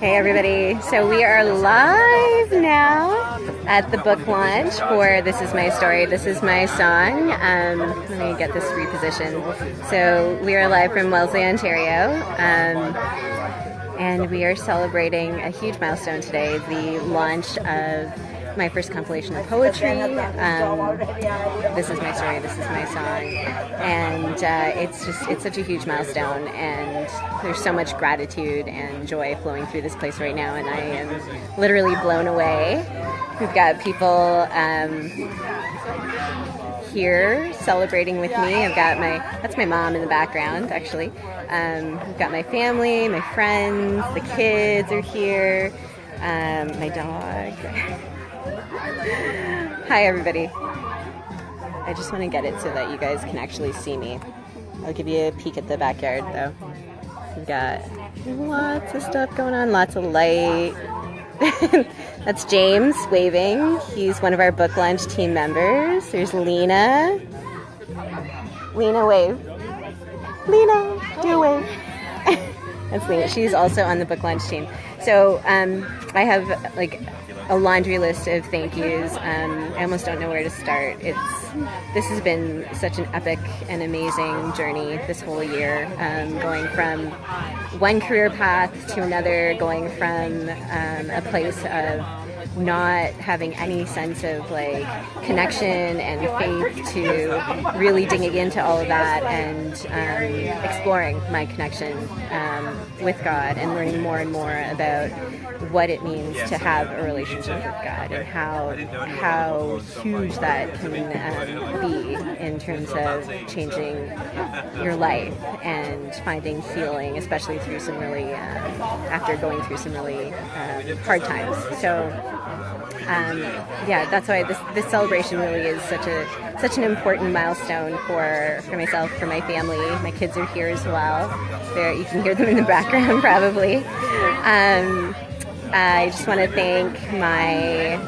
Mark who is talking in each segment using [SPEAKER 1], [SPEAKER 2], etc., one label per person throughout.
[SPEAKER 1] Hey everybody, so we are live now at the book launch for This Is My Story, This Is My Song. Let me get this repositioned. So we are live from Wellesley, Ontario, and we are celebrating a huge milestone today, the launch of my first compilation of poetry. This is my story, this is my song, and it's such a huge milestone, and there's so much gratitude and joy flowing through this place right now, and I am literally blown away. We've got people here celebrating with me. I've got that's my mom in the background, actually. We've got my family, my friends, the kids are here, my dog. Hi everybody. I just want to get it so that you guys can actually see me. I'll give you a peek at the backyard though. We've got lots of stuff going on, lots of light. That's James waving. He's one of our book launch team members. There's Lena. Lena, wave. Lena, do a wave. That's Lena. She's also on the book launch team. So I have a laundry list of thank yous. I almost don't know where to start. This has been such an epic and amazing journey this whole year, going from one career path to another, going from a place of not having any sense of connection and faith to really digging into all of that and exploring my connection with God and learning more and more about what it means to have a relationship with God and how huge that can be in terms of changing your life and finding healing, especially through some really after going through some really hard times. So that's why this celebration really is such an important milestone for myself, for my family. My kids are here as well. You can hear them in the background probably. I just want to thank my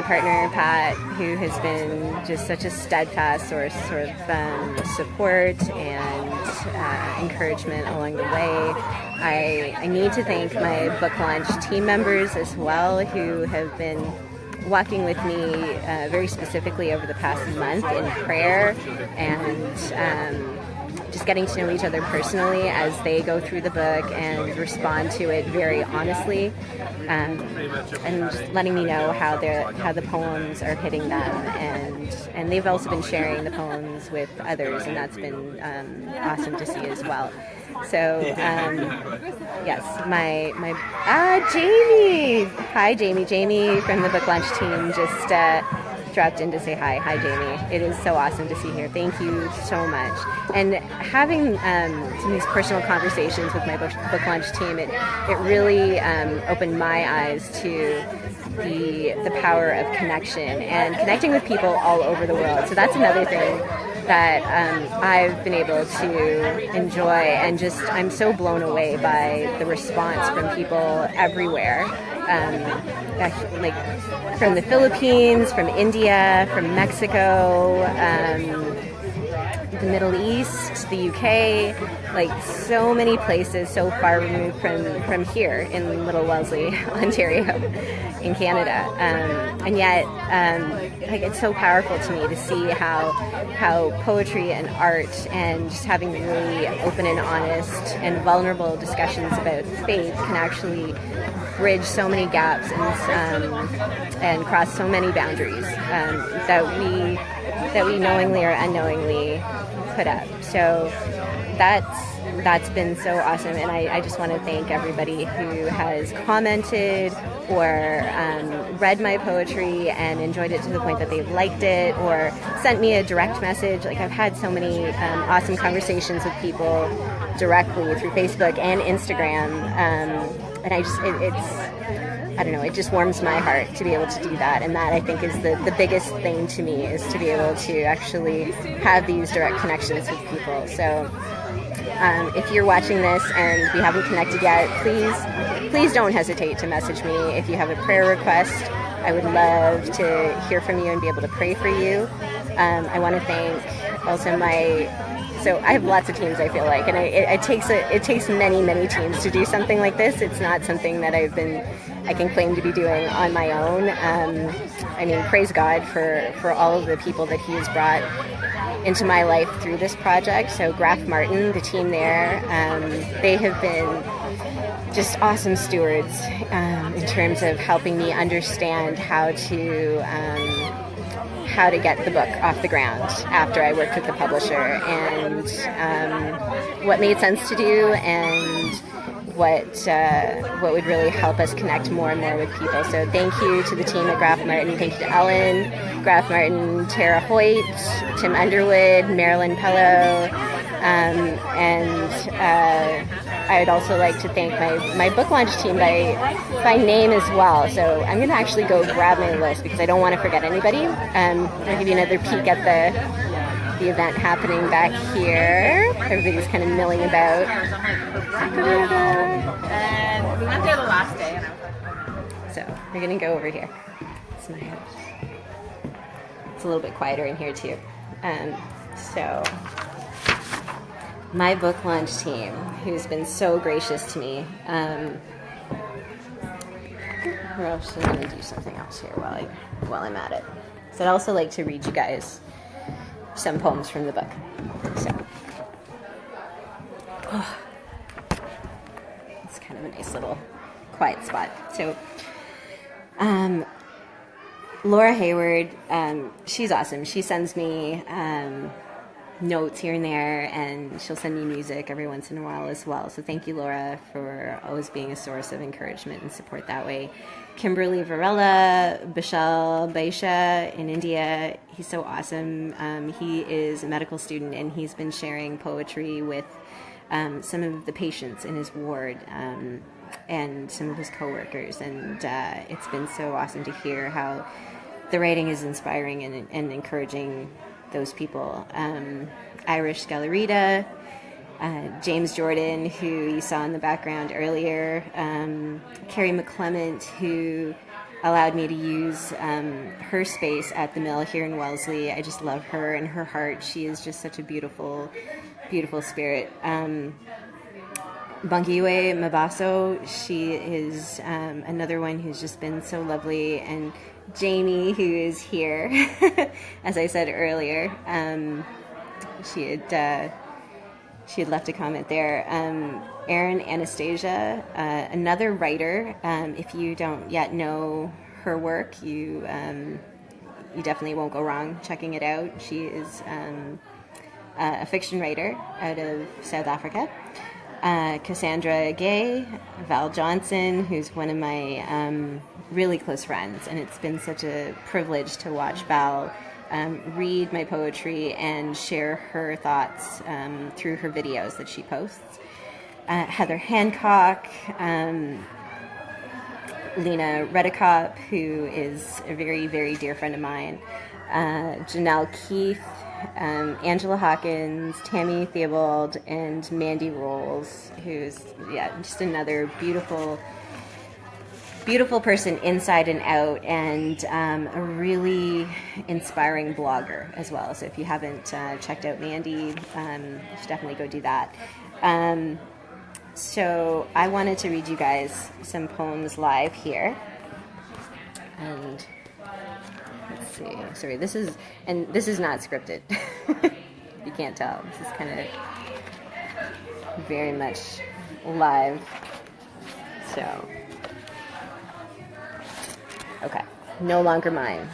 [SPEAKER 1] partner Pat, who has been just such a steadfast source of support and encouragement along the way. I need to thank my book launch team members as well, who have been walking with me very specifically over the past month in prayer and just getting to know each other personally as they go through the book and respond to it very honestly, and just letting me know how the poems are hitting them, and they've also been sharing the poems with others, and that's been awesome to see as well. So yes, my Jamie, hi Jamie from the book launch team just dropped in to say hi. Hi, Jamie. It is so awesome to see you here. Thank you so much. And having some of these personal conversations with my book launch team, it really opened my eyes to the power of connection and connecting with people all over the world. So that's another thing that I've been able to enjoy, and just I'm so blown away by the response from people everywhere. From the Philippines, from India, from Mexico, the Middle East, the UK, so many places so far removed from here in Little Wellesley, Ontario, in Canada. And yet, it's so powerful to me to see how poetry and art and just having really open and honest and vulnerable discussions about faith can actually bridge so many gaps and cross so many boundaries that we knowingly or unknowingly put up. So that's been so awesome, and I just want to thank everybody who has commented or read my poetry and enjoyed it to the point that they liked it or sent me a direct message. I've had so many awesome conversations with people directly through Facebook and Instagram, and it just warms my heart to be able to do that. And that, I think, is the biggest thing to me, is to be able to actually have these direct connections with people. So if you're watching this and we haven't connected yet, please don't hesitate to message me. If you have a prayer request, I would love to hear from you and be able to pray for you. I want to thank also my So I have lots of teams, I feel like, and it takes many teams to do something like this. It's not something that I can claim to be doing on my own. I mean, praise God for all of the people that He has brought into my life through this project. So Graf Martin, the team there, they have been just awesome stewards in terms of helping me understand how to get the book off the ground after I worked with the publisher, and what made sense to do, and what would really help us connect more and more with people. So thank you to the team at Graf Martin. Thank you to Ellen, Graf Martin, Tara Hoyt, Tim Underwood, Marilyn Pello, and I'd also like to thank my book launch team by name as well. So I'm going to actually go grab my list because I don't want to forget anybody. I'll give you another peek at the event happening back here. Everybody's kind of milling about.
[SPEAKER 2] And we went there the last day.
[SPEAKER 1] So we're going to go over here. It's my house. It's a little bit quieter in here too. So my book launch team, who's been so gracious to me. We're also going to do something else here while I'm at it. So I'd also like to read you guys some poems from the book. So, it's kind of a nice little quiet spot. So, Laura Hayward, she's awesome. She sends me notes here and there, and she'll send me music every once in a while as well. So thank you, Laura, for always being a source of encouragement and support that way. Kimberly Varela, Bishal Baisha in India, he's so awesome. He is a medical student, and he's been sharing poetry with some of the patients in his ward and some of his coworkers, and it's been so awesome to hear how the writing is inspiring and encouraging those people. Irish Scalarita, James Jordan, who you saw in the background earlier, Carrie McClement, who allowed me to use her space at the mill here in Wellesley. I just love her and her heart. She is just such a beautiful, beautiful spirit. Bangiwe Mabaso, she is another one who's just been so lovely, and Jamie, who is here, as I said earlier, she had left a comment there. Erin Anastasia, another writer. If you don't yet know her work, you definitely won't go wrong checking it out. She is a fiction writer out of South Africa. Cassandra Gay, Val Johnson, who's one of my really close friends, and it's been such a privilege to watch Val read my poetry and share her thoughts through her videos that she posts. Heather Hancock, Lena Redekop, who is a very, very dear friend of mine, Janelle Keith, Angela Hawkins, Tammy Theobald, and Mandy Rolls, who's just another beautiful, beautiful person inside and out, and a really inspiring blogger as well. So if you haven't checked out Mandy, you should definitely go do that. So I wanted to read you guys some poems live here, and let's see. Sorry, this is not scripted. You can't tell. This is kind of very much live. So, okay, No Longer Mine.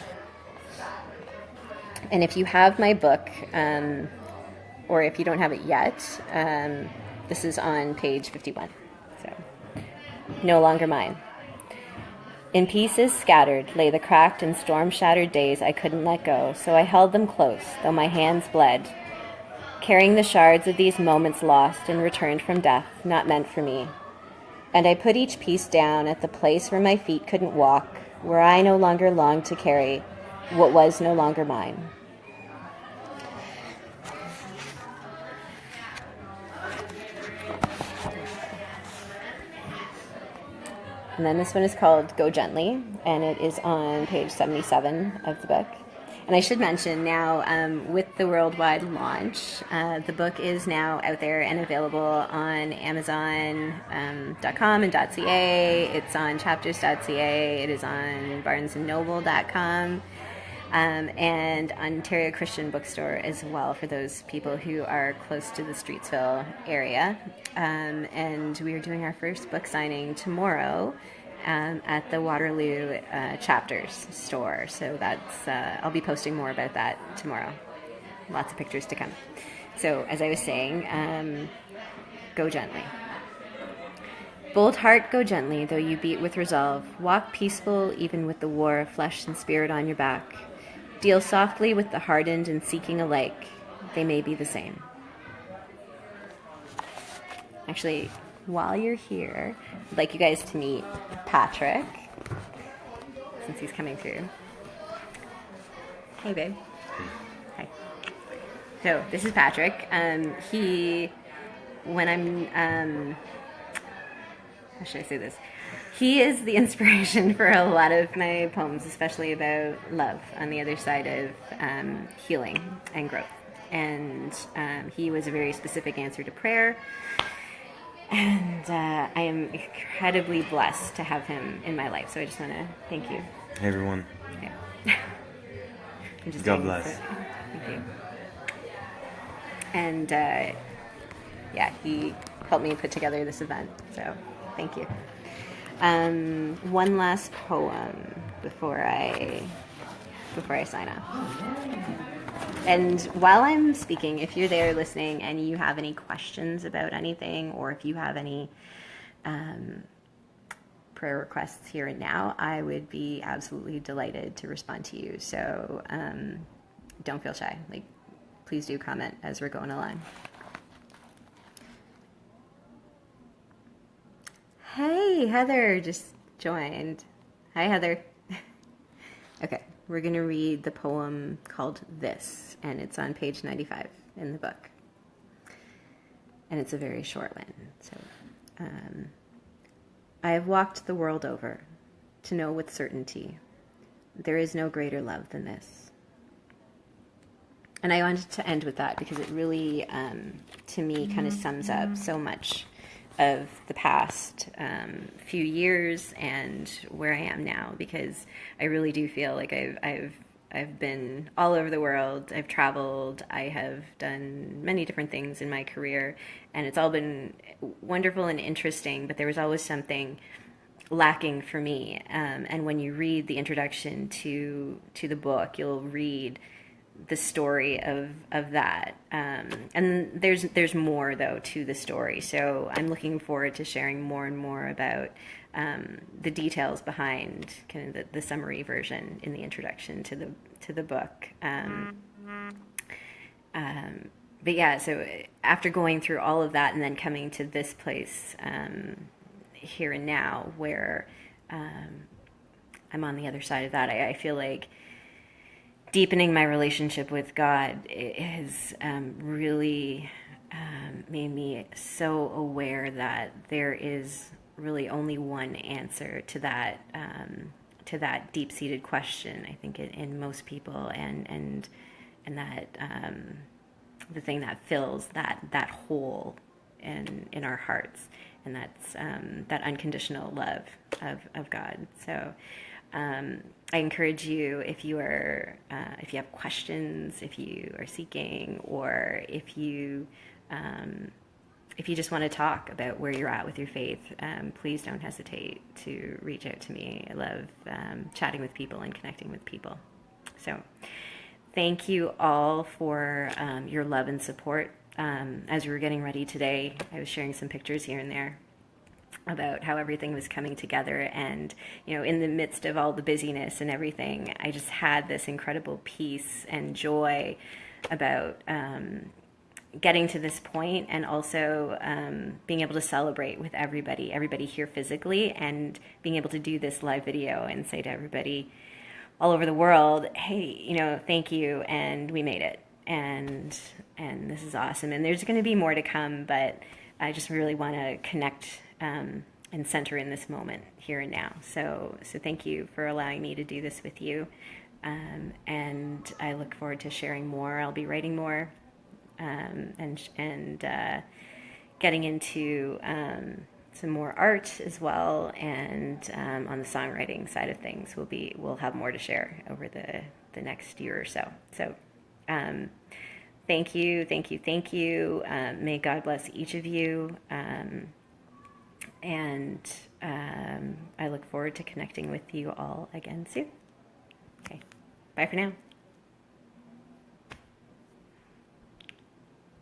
[SPEAKER 1] And if you have my book, or if you don't have it yet, this is on page 51. So, No Longer Mine. In pieces scattered lay the cracked and storm-shattered days I couldn't let go, so I held them close, though my hands bled, carrying the shards of these moments lost and returned from death, not meant for me. And I put each piece down at the place where my feet couldn't walk, where I no longer longed to carry what was no longer mine. And then this one is called Go Gently, and it is on page 77 of the book. And I should mention now, with the worldwide launch, the book is now out there and available on Amazon.com and .ca. It's on chapters.ca. It is on barnesandnoble.com. And Ontario Christian Bookstore as well for those people who are close to the Streetsville area. And we are doing our first book signing tomorrow at the Waterloo Chapters store. So that's I'll be posting more about that tomorrow. Lots of pictures to come. So as I was saying, go gently. Bold heart, go gently, though you beat with resolve. Walk peaceful, even with the war of flesh and spirit on your back. Deal softly with the hardened and seeking alike. They may be the same. Actually, while you're here, I'd like you guys to meet Patrick, since he's coming through. Hey, babe. Hi. So, this is Patrick. How should I say this? He is the inspiration for a lot of my poems, especially about love on the other side of healing and growth. And he was a very specific answer to prayer. And I am incredibly blessed to have him in my life. So I just want to thank you.
[SPEAKER 3] Hey, everyone.
[SPEAKER 1] Yeah.
[SPEAKER 3] God bless.
[SPEAKER 1] Thank you. And he helped me put together this event. So thank you. One last poem before I sign off. And while I'm speaking, if you're there listening and you have any questions about anything, or if you have any prayer requests here and now, I would be absolutely delighted to respond to you. So don't feel shy. Please do comment as we're going along. Hey, Heather just joined. Hi, Heather. Okay, we're going to read the poem called This, and it's on page 95 in the book. And it's a very short one. So, I have walked the world over to know with certainty there is no greater love than this. And I wanted to end with that because it really, to me, kind of sums up so much of the past few years and where I am now, because I really do feel like I've been all over the world. I've traveled. I have done many different things in my career, and it's all been wonderful and interesting, but there was always something lacking for me. And when you read the introduction to the book, you'll read the story of that, and there's more though to the story, so I'm looking forward to sharing more and more about the details behind kind of the summary version in the introduction to the book. But yeah, so after going through all of that and then coming to this place here and now where I'm on the other side of that, I feel like deepening my relationship with God has really made me so aware that there is really only one answer to that deep-seated question, I think, in most people, and that the thing that fills that hole in our hearts, and that's that unconditional love of God. So I encourage you, if you have questions, if you are seeking, or if you just want to talk about where you're at with your faith, please don't hesitate to reach out to me. I love chatting with people and connecting with people. So thank you all for your love and support. As we were getting ready today, I was sharing some pictures here and there about how everything was coming together, and in the midst of all the busyness and everything, I just had this incredible peace and joy about getting to this point, and also being able to celebrate with everybody here physically, and being able to do this live video and say to everybody all over the world, hey, thank you, and we made it, and this is awesome, and there's going to be more to come, but I just really want to connect and center in this moment here and now. So thank you for allowing me to do this with you. And I look forward to sharing more. I'll be writing more, and getting into some more art as well. And on the songwriting side of things, we'll have more to share over the next year or so. So. Thank you, thank you, thank you. May God bless each of you. And I look forward to connecting with you all again soon. Okay, bye for now.